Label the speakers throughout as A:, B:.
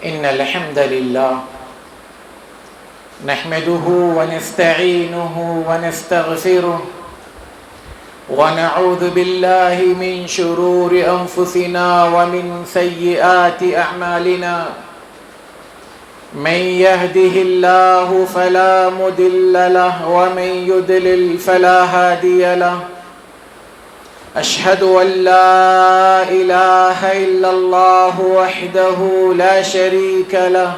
A: إن الحمد لله نحمده ونستعينه ونستغفره ونعوذ بالله من شرور أنفسنا ومن سيئات أعمالنا. من يهده الله فلا مضل له ومن يضلل فلا هادي له. أشهد أن لا إله إلا الله وحده لا شريك له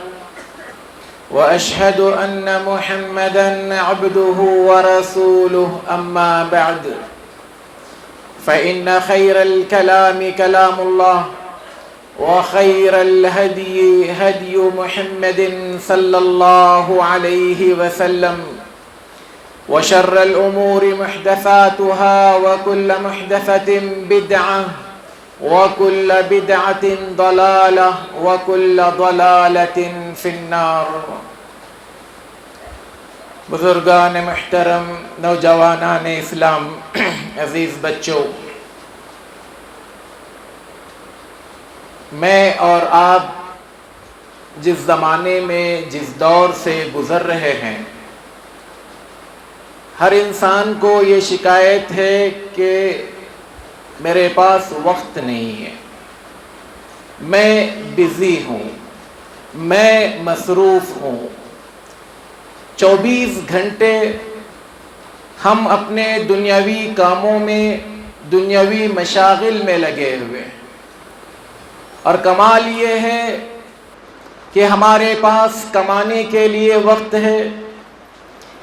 A: وأشهد أن محمدًا عبده ورسوله. أما بعد فإن خير الكلام كلام الله وخير الهدي هدي محمد صلى الله عليه وسلم وشر الأمور محدثاتها وكل محدثة بدعة وكل بدعة ضلالة وكل ضلالة في النار. بزرگان محترم، نوجوانان اسلام، عزیز بچوں، میں اور آپ جس زمانے میں جس دور سے گزر رہے ہیں، ہر انسان کو یہ شکایت ہے کہ میرے پاس وقت نہیں ہے، میں بزی ہوں، میں مصروف ہوں. 24 گھنٹے ہم اپنے دنیاوی کاموں میں، دنیاوی مشاغل میں لگے ہوئے ہیں، اور کمال یہ ہے کہ ہمارے پاس کمانے کے لیے وقت ہے،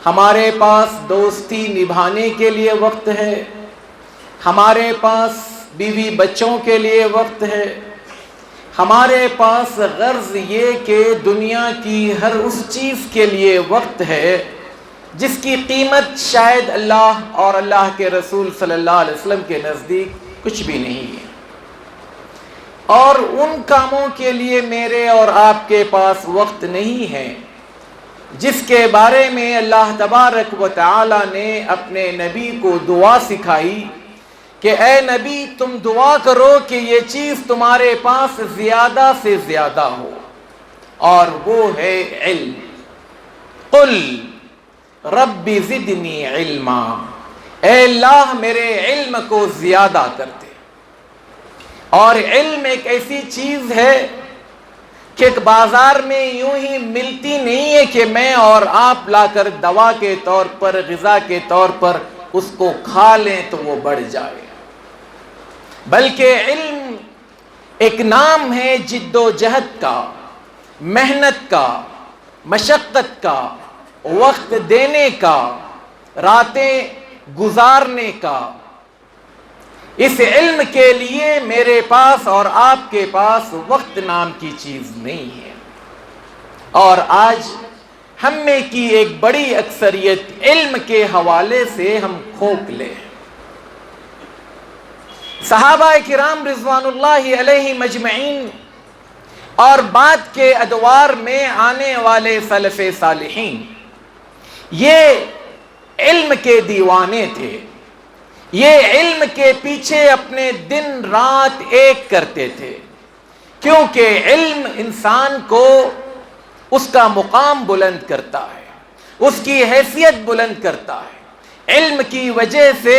A: ہمارے پاس دوستی نبھانے کے لیے وقت ہے، ہمارے پاس بیوی بچوں کے لیے وقت ہے، ہمارے پاس غرض یہ کہ دنیا کی ہر اس چیز کے لیے وقت ہے جس کی قیمت شاید اللہ اور اللہ کے رسول صلی اللہ علیہ وسلم کے نزدیک کچھ بھی نہیں ہے. اور ان کاموں کے لیے میرے اور آپ کے پاس وقت نہیں ہے جس کے بارے میں اللہ تبارک و تعالی نے اپنے نبی کو دعا سکھائی کہ اے نبی تم دعا کرو کہ یہ چیز تمہارے پاس زیادہ سے زیادہ ہو، اور وہ ہے علم. قل رب زدنی علما، اے اللہ میرے علم کو زیادہ کر دے. اور علم ایک ایسی چیز ہے کہ بازار میں یوں ہی ملتی نہیں ہے کہ میں اور آپ لا کر دوا کے طور پر، غذا کے طور پر اس کو کھا لیں تو وہ بڑھ جائے، بلکہ علم ایک نام ہے جد و جہد کا، محنت کا، مشقت کا، وقت دینے کا، راتیں گزارنے کا. اس علم کے لیے میرے پاس اور آپ کے پاس وقت نام کی چیز نہیں ہے. اور آج ہم میں کی ایک بڑی اکثریت علم کے حوالے سے ہم کھوکھلے ہیں. صحابہ کرام رضوان اللہ علیہ مجمعین اور بعد کے ادوار میں آنے والے سلف صالحین یہ علم کے دیوانے تھے، یہ علم کے پیچھے اپنے دن رات ایک کرتے تھے، کیونکہ علم انسان کو اس کا مقام بلند کرتا ہے، اس کی حیثیت بلند کرتا ہے. علم کی وجہ سے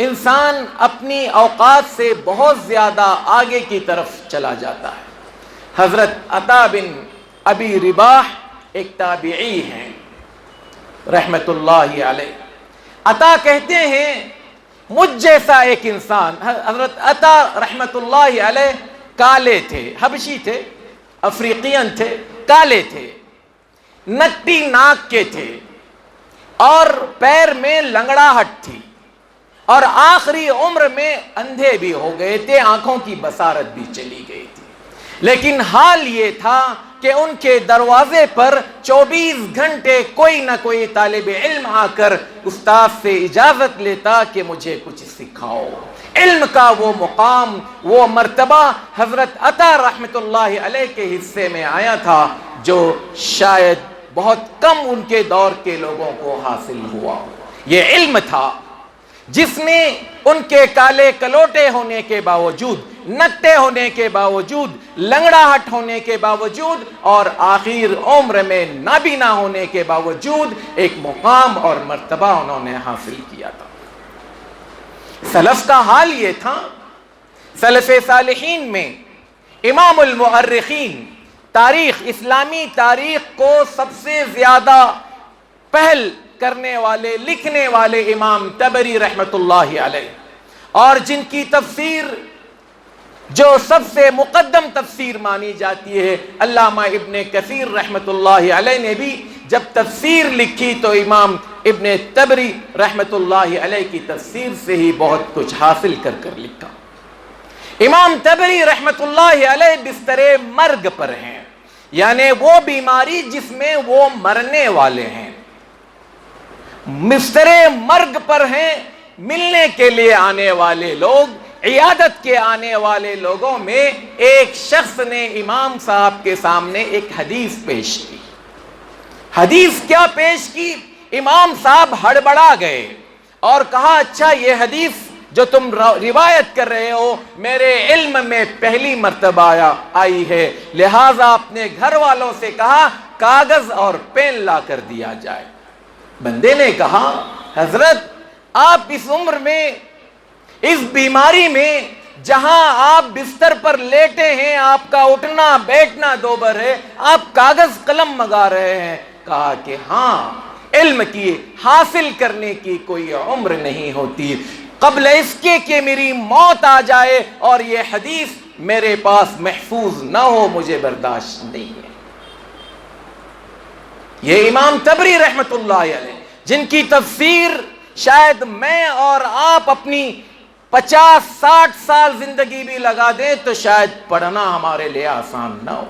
A: انسان اپنی اوقات سے بہت زیادہ آگے کی طرف چلا جاتا ہے. حضرت عطا بن ابی رباح ایک تابعی ہیں رحمت اللہ علیہ. عطا کہتے ہیں مجھ جیسا ایک انسان، حضرت عطا رحمت اللہ علیہ کالے تھے، حبشی تھے، افریقین تھے، کالے تھے، نٹی ناک کے تھے، اور پیر میں لنگڑاہٹ تھی، اور آخری عمر میں اندھے بھی ہو گئے تھے، آنکھوں کی بصارت بھی چلی گئی تھی. لیکن حال یہ تھا کہ ان کے دروازے پر 24 گھنٹے کوئی نہ کوئی طالب علم آ کر استاد سے اجازت لیتا کہ مجھے کچھ سکھاؤ. علم کا وہ مقام، وہ مرتبہ حضرت عطا رحمت اللہ علیہ کے حصے میں آیا تھا جو شاید بہت کم ان کے دور کے لوگوں کو حاصل ہوا. یہ علم تھا جس نے ان کے کالے کلوٹے ہونے کے باوجود، نٹے ہونے کے باوجود، لنگڑاہٹ ہونے کے باوجود اور آخر عمر میں نابینا ہونے کے باوجود ایک مقام اور مرتبہ انہوں نے حاصل کیا تھا۔ سلف کا حال یہ تھا، سلف صالحین میں امام المؤرخین، تاریخ، اسلامی تاریخ کو سب سے زیادہ پہل کرنے والے، لکھنے والے امام طبری رحمت اللہ علیہ، اور جن کی تفسیر جو سب سے مقدم تفسیر مانی جاتی ہے، علامہ ابن کثیر رحمت اللہ علیہ نے بھی جب تفسیر لکھی تو امام ابن طبری رحمت اللہ علیہ کی تفسیر سے ہی بہت کچھ حاصل کر لکھا۔ امام طبری رحمت اللہ علیہ بستر مرگ پر ہیں، یعنی وہ بیماری جس میں وہ مرنے والے ہیں، بستر مرگ پر ہیں۔ ملنے کے لیے آنے والے لوگ، عیادت کے آنے والے لوگوں میں ایک شخص نے امام صاحب کے سامنے ایک حدیث پیش کی۔ حدیث کیا پیش کی؟ امام صاحب ہڑبڑا گئے اور کہا، اچھا یہ حدیث جو تم روایت کر رہے ہو میرے علم میں پہلی مرتبہ آئی ہے، لہٰذا اپنے گھر والوں سے کہا کاغذ اور پین لا کر دیا جائے۔ بندے نے کہا، حضرت آپ اس عمر میں، اس بیماری میں، جہاں آپ بستر پر لیٹے ہیں، آپ کا اٹھنا بیٹھنا دوبر ہے، آپ کاغذ قلم منگا رہے ہیں؟ کہا کہ ہاں، علم کی حاصل کرنے کی کوئی عمر نہیں ہوتی، قبل اس کے کہ میری موت آ جائے اور یہ حدیث میرے پاس محفوظ نہ ہو مجھے برداشت نہیں ہے۔ یہ امام طبری رحمت اللہ علیہ، جن کی تفسیر شاید میں اور آپ اپنی 50-60 سال زندگی بھی لگا دیں تو شاید پڑھنا ہمارے لیے آسان نہ ہو۔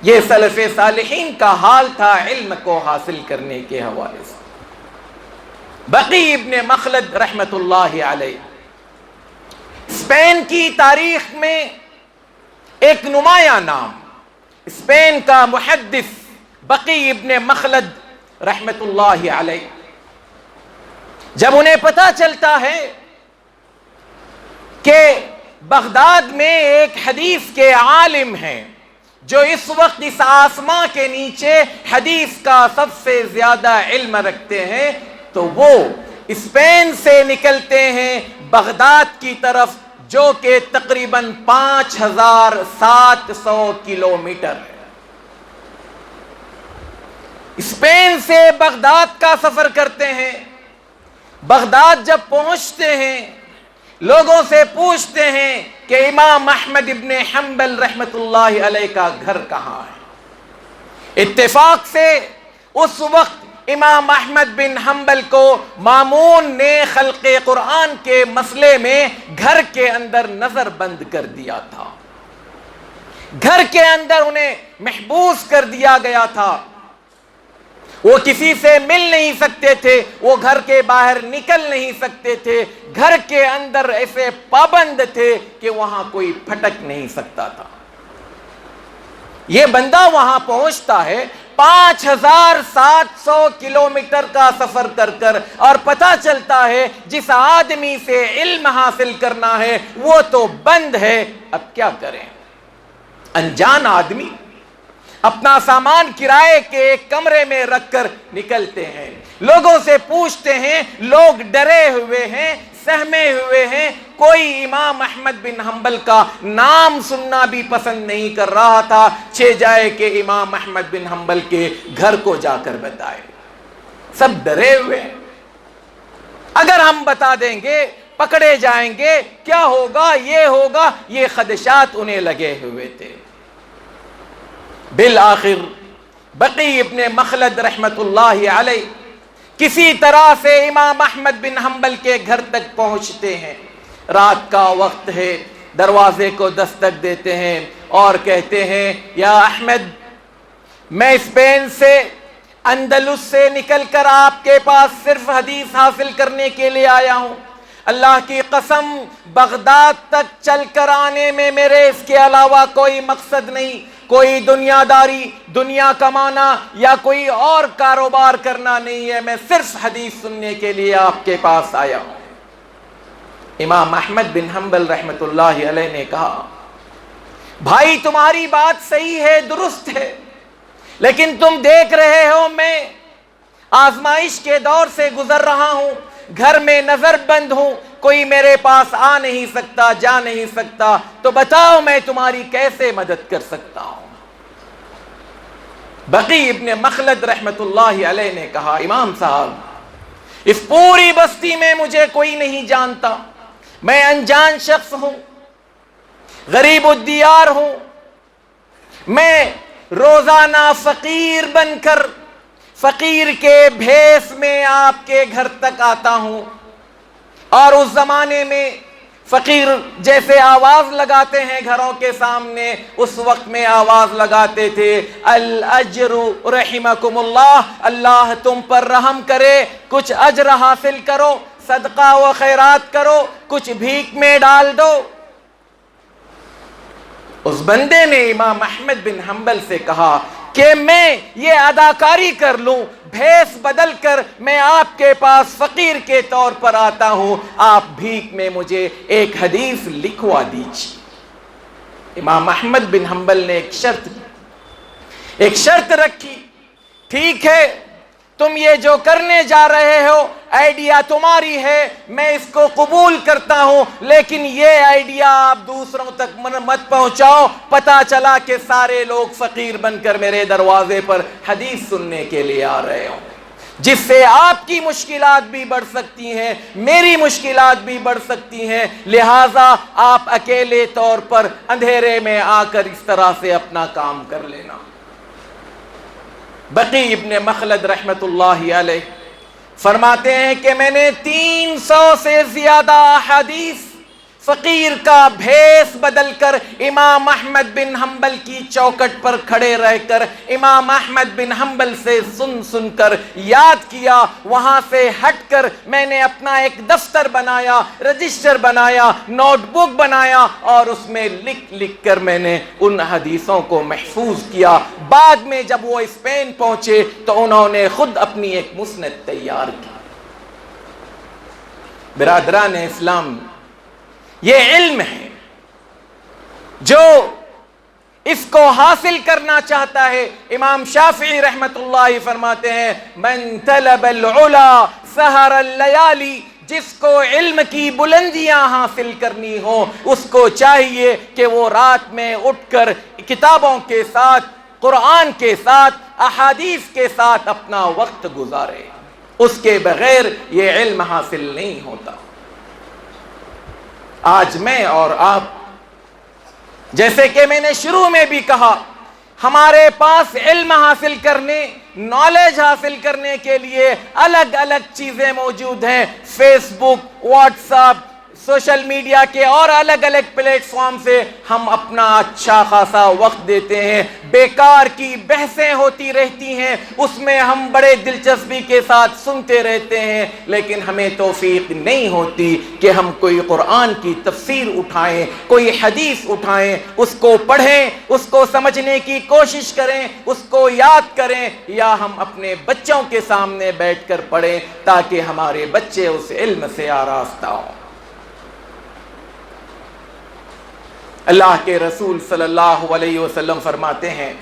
A: یہ سلف صالحین کا حال تھا علم کو حاصل کرنے کے حوالے سے۔ بقی ابن مخلد رحمت اللہ علیہ، اسپین کی تاریخ میں ایک نمایاں نام، اسپین کا محدث بقی ابن مخلد رحمت اللہ علیہ، جب انہیں پتہ چلتا ہے کہ بغداد میں ایک حدیث کے عالم ہیں جو اس وقت اس آسمان کے نیچے حدیث کا سب سے زیادہ علم رکھتے ہیں، تو وہ اسپین سے نکلتے ہیں بغداد کی طرف، جو کہ تقریباً 5700 کلومیٹر ہے۔ اسپین سے بغداد کا سفر کرتے ہیں۔ بغداد جب پہنچتے ہیں، لوگوں سے پوچھتے ہیں کہ امام احمد ابن حنبل رحمت اللہ علیہ کا گھر کہاں ہے؟ اتفاق سے اس وقت امام احمد بن حنبل کو مامون نے خلق قرآن کے مسئلے میں گھر کے اندر نظر بند کر دیا تھا، گھر کے اندر انہیں محبوس کر دیا گیا تھا۔ وہ کسی سے مل نہیں سکتے تھے، وہ گھر کے باہر نکل نہیں سکتے تھے، گھر کے اندر ایسے پابند تھے کہ وہاں کوئی پھٹک نہیں سکتا تھا۔ یہ بندہ وہاں پہنچتا ہے 5700 کلومیٹر کا سفر کر اور پتہ چلتا ہے جس آدمی سے علم حاصل کرنا ہے وہ تو بند ہے۔ اب کیا کریں؟ انجان آدمی اپنا سامان کرائے کے ایک کمرے میں رکھ کر نکلتے ہیں، لوگوں سے پوچھتے ہیں، لوگ ڈرے ہوئے ہیں، سہمے ہوئے ہیں، کوئی امام احمد بن حنبل کا نام سننا بھی پسند نہیں کر رہا تھا، جائے کہ امام احمد بن حنبل کے گھر کو جا کر بتائے۔ سب ڈرے ہوئے ہیں، اگر ہم بتا دیں گے پکڑے جائیں گے، کیا ہوگا، یہ ہوگا، یہ خدشات انہیں لگے ہوئے تھے۔ بالآخر بقی ابن مخلد رحمت اللہ علیہ کسی طرح سے امام احمد بن حنبل کے گھر تک پہنچتے ہیں۔ رات کا وقت ہے، دروازے کو دستک دیتے ہیں اور کہتے ہیں، یا احمد، میں اسپین سے، اندلس سے نکل کر آپ کے پاس صرف حدیث حاصل کرنے کے لیے آیا ہوں۔ اللہ کی قسم بغداد تک چل کر آنے میں میرے اس کے علاوہ کوئی مقصد نہیں، کوئی دنیا داری، دنیا کمانا یا کوئی اور کاروبار کرنا نہیں ہے، میں صرف حدیث سننے کے لیے آپ کے پاس آیا ہوں۔ امام احمد بن حنبل رحمت اللہ علیہ نے کہا، بھائی تمہاری بات صحیح ہے، درست ہے، لیکن تم دیکھ رہے ہو میں آزمائش کے دور سے گزر رہا ہوں، گھر میں نظر بند ہوں، کوئی میرے پاس آ نہیں سکتا، جا نہیں سکتا، تو بتاؤ میں تمہاری کیسے مدد کر سکتا ہوں؟ بقی ابن مخلد رحمت اللہ علیہ نے کہا، امام صاحب اس پوری بستی میں مجھے کوئی نہیں جانتا، میں انجان شخص ہوں، غریب الدیار ہوں، میں روزانہ فقیر بن کر فقیر کے بھیس میں آپ کے گھر تک آتا ہوں، اور اس زمانے میں فقیر جیسے آواز لگاتے ہیں گھروں کے سامنے، اس وقت میں آواز لگاتے تھے، الاجر رحمکم اللہ، اللہ تم پر رحم کرے، کچھ اجر حاصل کرو، صدقہ و خیرات کرو، کچھ بھیک میں ڈال دو۔ اس بندے نے امام احمد بن حنبل سے کہا کہ میں یہ اداکاری کر لوں، بھیس بدل کر میں آپ کے پاس فقیر کے طور پر آتا ہوں، آپ بھیک میں مجھے ایک حدیث لکھوا دیجیے۔ امام احمد بن حنبل نے ایک شرط رکھی، ٹھیک ہے تم یہ جو کرنے جا رہے ہو آئیڈیا تمہاری ہے، میں اس کو قبول کرتا ہوں، لیکن یہ آئیڈیا آپ دوسروں تک مت پہنچاؤ، پتہ چلا کہ سارے لوگ فقیر بن کر میرے دروازے پر حدیث سننے کے لیے آ رہے ہوں، جس سے آپ کی مشکلات بھی بڑھ سکتی ہیں، میری مشکلات بھی بڑھ سکتی ہیں، لہٰذا آپ اکیلے طور پر اندھیرے میں آ کر اس طرح سے اپنا کام کر لینا۔ بقی ابن مخلد رحمت اللہ علیہ فرماتے ہیں کہ میں نے 300 سے زیادہ احادیث فقیر کا بھیس بدل کر امام احمد بن حنبل کی چوکٹ پر کھڑے رہ کر امام احمد بن حنبل سے سن کر یاد کیا، وہاں سے ہٹ کر میں نے اپنا ایک دفتر بنایا، رجسٹر بنایا، نوٹ بک بنایا، اور اس میں لکھ کر میں نے ان حدیثوں کو محفوظ کیا۔ بعد میں جب وہ اسپین پہنچے تو انہوں نے خود اپنی ایک مسند تیار کی۔ برادران اسلام، یہ علم ہے، جو اس کو حاصل کرنا چاہتا ہے، امام شافعی رحمت اللہ فرماتے ہیں، من طلب العلا سہر اللیالی، جس کو علم کی بلندیاں حاصل کرنی ہو اس کو چاہیے کہ وہ رات میں اٹھ کر کتابوں کے ساتھ، قرآن کے ساتھ، احادیث کے ساتھ اپنا وقت گزارے، اس کے بغیر یہ علم حاصل نہیں ہوتا۔ آج میں اور آپ، جیسے کہ میں نے شروع میں بھی کہا، ہمارے پاس علم حاصل کرنے، نالج حاصل کرنے کے لیے الگ الگ چیزیں موجود ہیں، فیس بک، واٹس ایپ، سوشل میڈیا کے اور الگ الگ پلیٹ فارم سے ہم اپنا اچھا خاصا وقت دیتے ہیں، بیکار کی بحثیں ہوتی رہتی ہیں، اس میں ہم بڑے دلچسپی کے ساتھ سنتے رہتے ہیں، لیکن ہمیں توفیق نہیں ہوتی کہ ہم کوئی قرآن کی تفسیر اٹھائیں، کوئی حدیث اٹھائیں، اس کو پڑھیں، اس کو سمجھنے کی کوشش کریں، اس کو یاد کریں، یا ہم اپنے بچوں کے سامنے بیٹھ کر پڑھیں تاکہ ہمارے بچے اس علم سے آراستہ ہوں۔ اللہ کے رسول صلی اللہ علیہ وسلم فرماتے ہیں،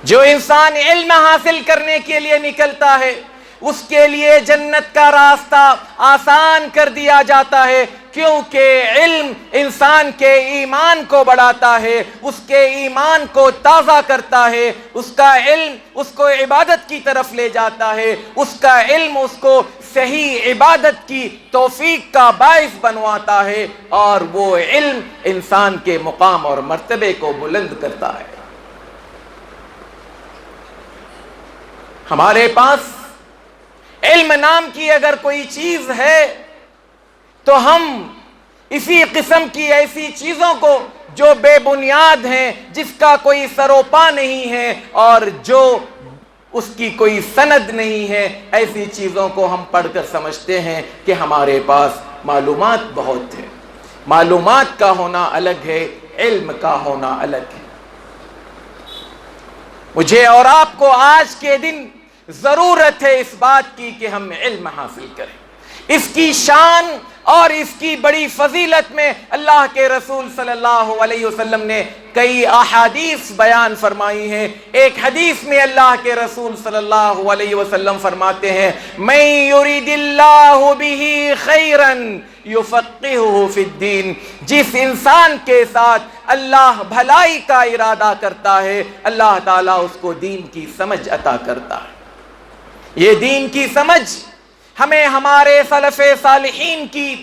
A: جو انسان علم حاصل کرنے کے لیے نکلتا ہے اس کے لیے جنت کا راستہ آسان کر دیا جاتا ہے، کیونکہ علم انسان کے ایمان کو بڑھاتا ہے، اس کے ایمان کو تازہ کرتا ہے، اس کا علم اس کو عبادت کی طرف لے جاتا ہے، اس کا علم اس کو صحیح عبادت کی توفیق کا باعث بنواتا ہے، اور وہ علم انسان کے مقام اور مرتبے کو بلند کرتا ہے۔ ہمارے پاس علم نام کی اگر کوئی چیز ہے تو ہم اسی قسم کی ایسی چیزوں کو جو بے بنیاد ہیں، جس کا کوئی سر و پا نہیں ہے، اور جو اس کی کوئی سند نہیں ہے، ایسی چیزوں کو ہم پڑھ کر سمجھتے ہیں کہ ہمارے پاس معلومات بہت ہے۔ معلومات کا ہونا الگ ہے، علم کا ہونا الگ ہے۔ مجھے اور آپ کو آج کے دن ضرورت ہے اس بات کی کہ ہم علم حاصل کریں۔ اس کی شان اور اس کی بڑی فضیلت میں اللہ کے رسول صلی اللہ علیہ وسلم نے کئی احادیث بیان فرمائی ہیں۔ ایک حدیث میں اللہ کے رسول صلی اللہ علیہ وسلم فرماتے ہیں، من یرید اللہ بہ خیرا یفقہہ فی الدین، جس انسان کے ساتھ اللہ بھلائی کا ارادہ کرتا ہے اللہ تعالیٰ اس کو دین کی سمجھ عطا کرتا ہے۔ یہ دین کی سمجھ ہمیں ہمارے سلف صالحین کی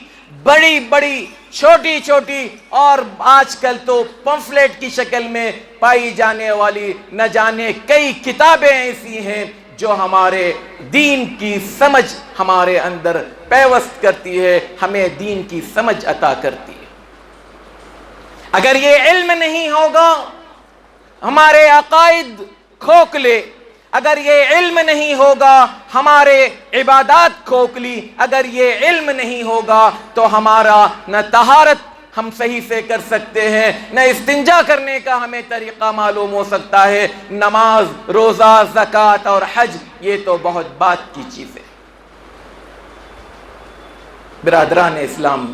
A: بڑی بڑی چھوٹی چھوٹی اور آج کل تو پمفلیٹ کی شکل میں پائی جانے والی نہ جانے کئی کتابیں ایسی ہیں جو ہمارے دین کی سمجھ ہمارے اندر پیوست کرتی ہے، ہمیں دین کی سمجھ عطا کرتی ہے۔ اگر یہ علم نہیں ہوگا ہمارے عقائد کھوکھلے، اگر یہ علم نہیں ہوگا ہمارے عبادات کھوکھلی، اگر یہ علم نہیں ہوگا تو ہمارا نہ طہارت ہم صحیح سے کر سکتے ہیں، نہ استنجا کرنے کا ہمیں طریقہ معلوم ہو سکتا ہے، نماز، روزہ، زکوٰۃ اور حج یہ تو بہت بات کی چیزیں۔ برادران اسلام،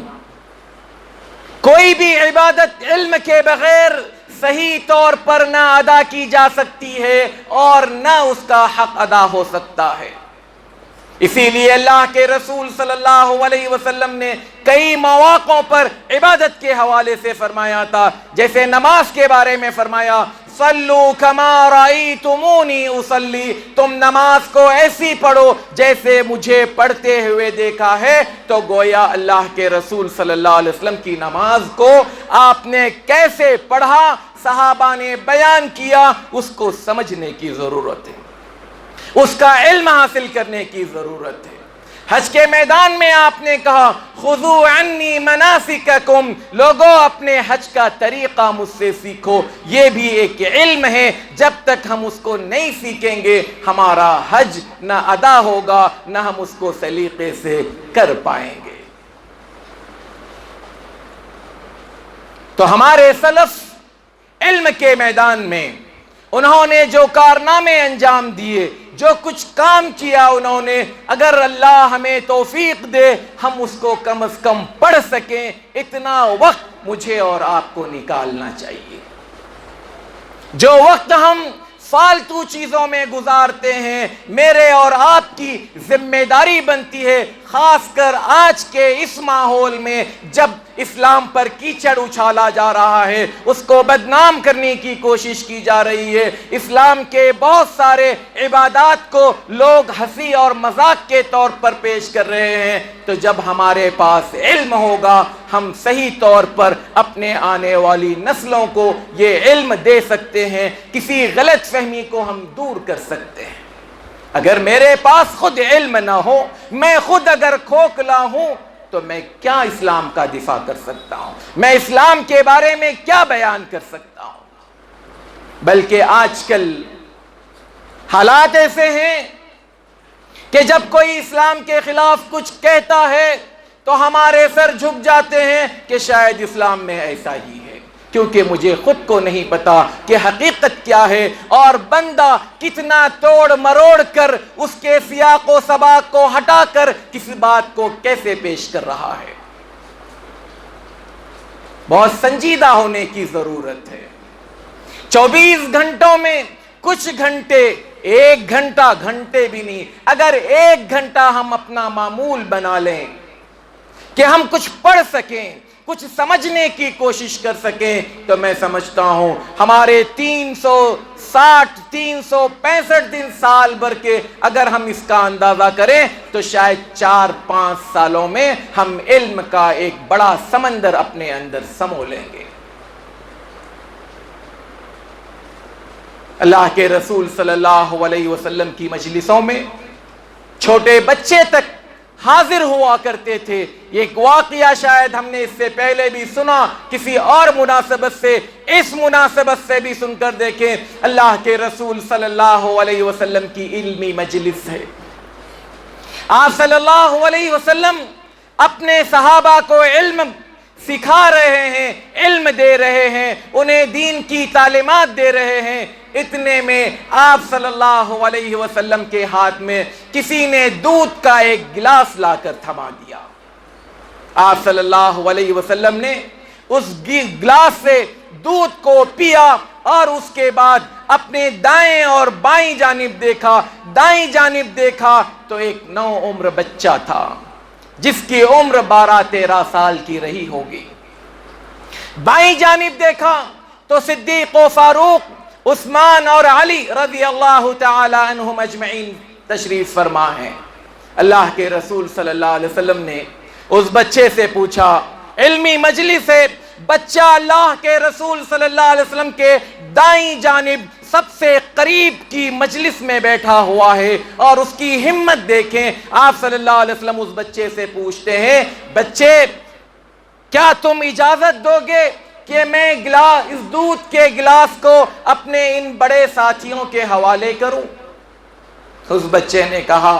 A: کوئی بھی عبادت علم کے بغیر صحیح طور پر نہ ادا کی جا سکتی ہے اور نہ اس کا حق ادا ہو سکتا ہے۔ اسی لیے اللہ کے رسول صلی اللہ علیہ وسلم نے کئی مواقعوں پر عبادت کے حوالے سے فرمایا تھا، جیسے نماز کے بارے میں فرمایا، صلو کما رأیتمونی اصلی، تم نماز کو ایسی پڑھو جیسے مجھے پڑھتے ہوئے دیکھا ہے۔ تو گویا اللہ کے رسول صلی اللہ علیہ وسلم کی نماز کو آپ نے کیسے پڑھا صحابہ نے بیان کیا، اس کو سمجھنے کی ضرورت ہے، اس کا علم حاصل کرنے کی ضرورت ہے۔ حج کے میدان میں آپ نے کہا، خذوا عنی مناسککم، لوگوں اپنے حج کا طریقہ مجھ سے سیکھو۔ یہ بھی ایک علم ہے، جب تک ہم اس کو نہیں سیکھیں گے ہمارا حج نہ ادا ہوگا، نہ ہم اس کو سلیقے سے کر پائیں گے۔ تو ہمارے سلف علم کے میدان میں انہوں نے جو کارنامے انجام دیے، جو کچھ کام کیا انہوں نے، اگر اللہ ہمیں توفیق دے ہم اس کو کم از کم پڑھ سکیں، اتنا وقت مجھے اور آپ کو نکالنا چاہیے۔ جو وقت ہم فالتو چیزوں میں گزارتے ہیں، میرے اور آپ کی ذمہ داری بنتی ہے، خاص کر آج کے اس ماحول میں جب اسلام پر کیچڑ اچھالا جا رہا ہے، اس کو بدنام کرنے کی کوشش کی جا رہی ہے، اسلام کے بہت سارے عبادات کو لوگ ہنسی اور مذاق کے طور پر پیش کر رہے ہیں، تو جب ہمارے پاس علم ہوگا ہم صحیح طور پر اپنے آنے والی نسلوں کو یہ علم دے سکتے ہیں، کسی غلط فہمی کو ہم دور کر سکتے ہیں۔ اگر میرے پاس خود علم نہ ہو، میں خود اگر کھوکھلا ہوں، تو میں کیا اسلام کا دفاع کر سکتا ہوں؟ میں اسلام کے بارے میں کیا بیان کر سکتا ہوں؟ بلکہ آج کل حالات ایسے ہیں کہ جب کوئی اسلام کے خلاف کچھ کہتا ہے تو ہمارے سر جھک جاتے ہیں کہ شاید اسلام میں ایسا ہی ہے، کیونکہ مجھے خود کو نہیں پتا کہ حقیقت کیا ہے، اور بندہ کتنا توڑ مروڑ کر اس کے سیاق و سباق کو ہٹا کر کسی بات کو کیسے پیش کر رہا ہے۔ بہت سنجیدہ ہونے کی ضرورت ہے۔ 24 گھنٹوں میں کچھ گھنٹے، 1 گھنٹہ، گھنٹے بھی نہیں، اگر 1 گھنٹہ ہم اپنا معمول بنا لیں کہ ہم کچھ پڑھ سکیں، کچھ سمجھنے کی کوشش کر سکیں، تو میں سمجھتا ہوں ہمارے 360 365 دن سال بھر کے اگر ہم اس کا اندازہ کریں تو شاید 4-5 سالوں میں ہم علم کا ایک بڑا سمندر اپنے اندر سمو لیں گے۔ اللہ کے رسول صلی اللہ علیہ وسلم کی مجلسوں میں چھوٹے بچے تک حاضر ہوا کرتے تھے۔ یہ ایک واقعہ شاید ہم نے اس سے پہلے بھی سنا کسی اور مناسبت سے، اس مناسبت سے بھی سن کر دیکھیں۔ اللہ کے رسول صلی اللہ علیہ وسلم کی علمی مجلس ہے۔ آپ صلی اللہ علیہ وسلم اپنے صحابہ کو علم سکھا رہے ہیں، علم دے رہے ہیں، انہیں دین کی تعلیمات دے رہے ہیں۔ اتنے میں آپ صلی اللہ علیہ وسلم کے ہاتھ میں کسی نے دودھ کا ایک گلاس لا کر تھما دیا۔ آپ صلی اللہ علیہ وسلم نے اس گلاس سے دودھ کو پیا اور اس کے بعد اپنے دائیں اور بائیں جانب دیکھا۔ دائیں جانب دیکھا تو ایک نو عمر بچہ تھا جس کی عمر 12-13 سال کی رہی ہوگی۔ بائیں جانب دیکھا تو صدیق و فاروق، عثمان اور علی رضی اللہ تعالی عنہم اجمعین تشریف فرما ہیں۔ اللہ کے رسول صلی اللہ علیہ وسلم نے اس بچے سے پوچھا، علمی مجلس ہے، بچہ اللہ کے رسول صلی اللہ علیہ وسلم کے دائیں جانب سب سے قریب کی مجلس میں بیٹھا ہوا ہے، اور اس کی ہمت دیکھیں۔ آپ صلی اللہ علیہ وسلم اس بچے سے پوچھتے ہیں، بچے کیا تم اجازت دو گے کہ میں اس دودھ کے گلاس کو اپنے ان بڑے ساتھیوں کے حوالے کروں؟ اس بچے نے کہا،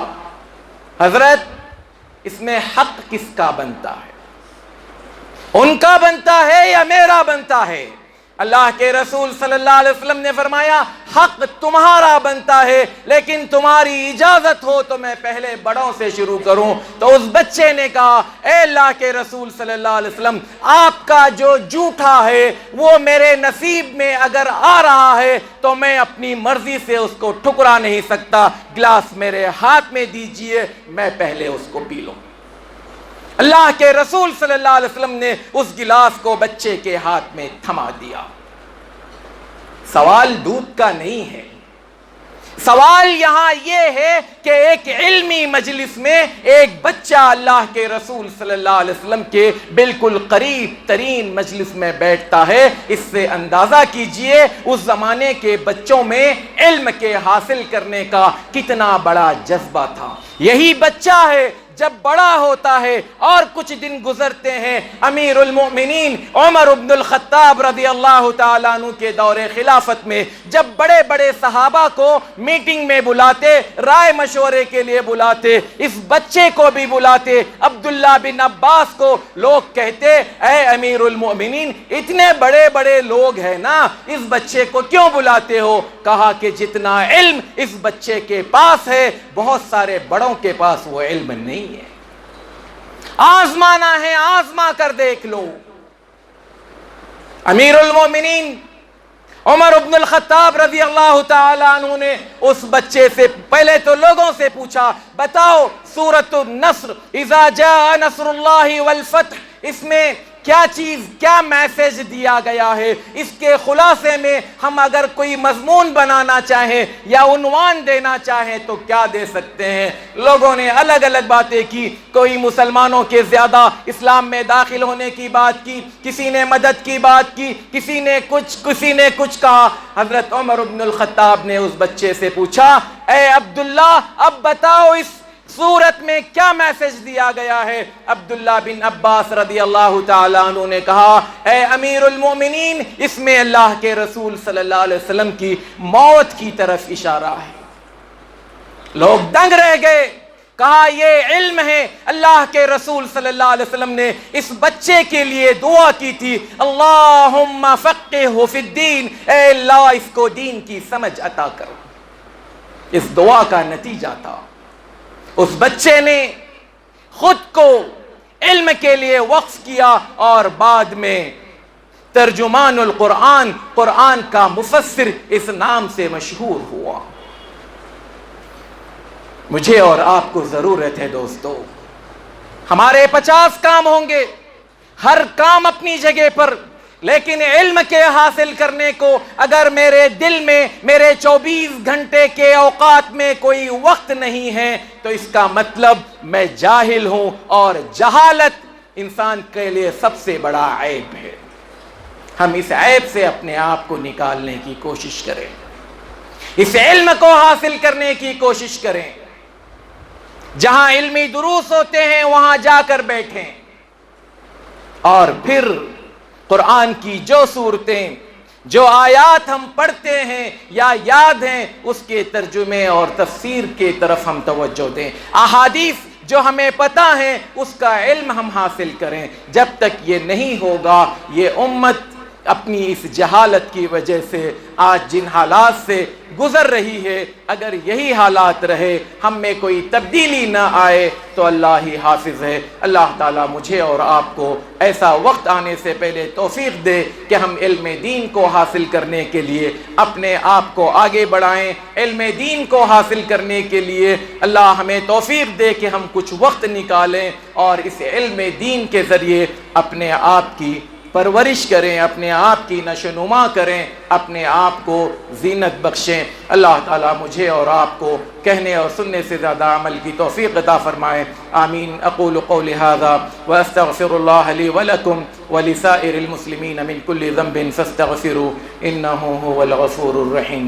A: حضرت اس میں حق کس کا بنتا ہے؟ ان کا بنتا ہے یا میرا بنتا ہے؟ اللہ کے رسول صلی اللہ علیہ وسلم نے فرمایا، حق تمہارا بنتا ہے، لیکن تمہاری اجازت ہو تو میں پہلے بڑوں سے شروع کروں۔ تو اس بچے نے کہا، اے اللہ کے رسول صلی اللہ علیہ وسلم، آپ کا جو جھوٹا ہے وہ میرے نصیب میں اگر آ رہا ہے تو میں اپنی مرضی سے اس کو ٹھکرا نہیں سکتا۔ گلاس میرے ہاتھ میں دیجئے، میں پہلے اس کو پی لوں۔ اللہ کے رسول صلی اللہ علیہ وسلم نے اس گلاس کو بچے کے ہاتھ میں تھما دیا۔ سوال دودھ کا نہیں ہے، سوال یہاں یہ ہے کہ ایک علمی مجلس میں ایک بچہ اللہ کے رسول صلی اللہ علیہ وسلم کے بالکل قریب ترین مجلس میں بیٹھتا ہے۔ اس سے اندازہ کیجئے اس زمانے کے بچوں میں علم کے حاصل کرنے کا کتنا بڑا جذبہ تھا۔ یہی بچہ ہے جب بڑا ہوتا ہے اور کچھ دن گزرتے ہیں، امیر المؤمنین عمر بن الخطاب رضی اللہ تعالیٰ عنہ کے دور خلافت میں جب بڑے بڑے صحابہ کو میٹنگ میں بلاتے، رائے مشورے کے لیے بلاتے، اس بچے کو بھی بلاتے، عبداللہ بن عباس کو، لوگ کہتے، اے امیر المؤمنین اتنے بڑے بڑے لوگ ہیں نا، اس بچے کو کیوں بلاتے ہو؟ کہا کہ جتنا علم اس بچے کے پاس ہے بہت سارے بڑوں کے پاس وہ علم نہیں ہے۔ آزمانا ہے، آزما کر دیکھ لو۔ امیر المومنین عمر بن الخطاب رضی اللہ تعالیٰ عنہ نے اس بچے سے پہلے تو لوگوں سے پوچھا، بتاؤ سورۃ النصر اذا جاء نصر اللہ والفتح، اس میں کیا چیز، کیا میسج دیا گیا ہے؟ اس کے خلاصے میں ہم اگر کوئی مضمون بنانا چاہیں یا عنوان دینا چاہیں تو کیا دے سکتے ہیں؟ لوگوں نے الگ الگ باتیں کی، کوئی مسلمانوں کے زیادہ اسلام میں داخل ہونے کی بات کی، کسی نے مدد کی بات کی، کسی نے کچھ کہا۔ حضرت عمر بن الخطاب نے اس بچے سے پوچھا، اے عبداللہ اب بتاؤ اس سورت میں کیا میسج دیا گیا ہے؟ عبداللہ بن عباس رضی اللہ تعالیٰ عنہ نے کہا، اے امیر المومنین اس میں اللہ کے رسول صلی اللہ علیہ وسلم کی موت کی طرف اشارہ ہے۔ لوگ دنگ رہ گئے، کہا یہ علم ہے۔ اللہ کے رسول صلی اللہ علیہ وسلم نے اس بچے کے لیے دعا کی تھی، اللہم فقہہ فی الدین، اے اللہ اس کو دین کی سمجھ عطا کرو۔ اس دعا کا نتیجہ تھا اس بچے نے خود کو علم کے لیے وقف کیا اور بعد میں ترجمان القرآن، قرآن کا مفسر اس نام سے مشہور ہوا۔ مجھے اور آپ کو ضرورت ہے دوستو، ہمارے 50 کام ہوں گے، ہر کام اپنی جگہ پر، لیکن علم کے حاصل کرنے کو اگر میرے دل میں میرے 24 گھنٹے کے اوقات میں کوئی وقت نہیں ہے تو اس کا مطلب میں جاہل ہوں، اور جہالت انسان کے لیے سب سے بڑا عیب ہے۔ ہم اس عیب سے اپنے آپ کو نکالنے کی کوشش کریں، اس علم کو حاصل کرنے کی کوشش کریں۔ جہاں علمی دروس ہوتے ہیں وہاں جا کر بیٹھیں، اور پھر قرآن کی جو صورتیں، جو آیات ہم پڑھتے ہیں یا یاد ہیں، اس کے ترجمے اور تفسیر کی طرف ہم توجہ دیں۔ احادیث جو ہمیں پتہ ہے اس کا علم ہم حاصل کریں۔ جب تک یہ نہیں ہوگا، یہ امت اپنی اس جہالت کی وجہ سے آج جن حالات سے گزر رہی ہے، اگر یہی حالات رہے، ہم میں کوئی تبدیلی نہ آئے، تو اللہ ہی حافظ ہے۔ اللہ تعالیٰ مجھے اور آپ کو ایسا وقت آنے سے پہلے توفیق دے کہ ہم علم دین کو حاصل کرنے کے لیے اپنے آپ کو آگے بڑھائیں۔ علم دین کو حاصل کرنے کے لیے اللہ ہمیں توفیق دے کہ ہم کچھ وقت نکالیں اور اس علم دین کے ذریعے اپنے آپ کی پرورش کریں، اپنے آپ کی نشو و نما کریں، اپنے آپ کو زینت بخشیں۔ اللہ تعالیٰ مجھے اور آپ کو کہنے اور سننے سے زیادہ عمل کی توفیق عطا فرمائے۔ آمین۔ اقول قولی ھذا واستغفر اللہ لی ولکم ولسائر المسلمین من کل ذنب فاستغفروا انہ هو الغفور الرحیم۔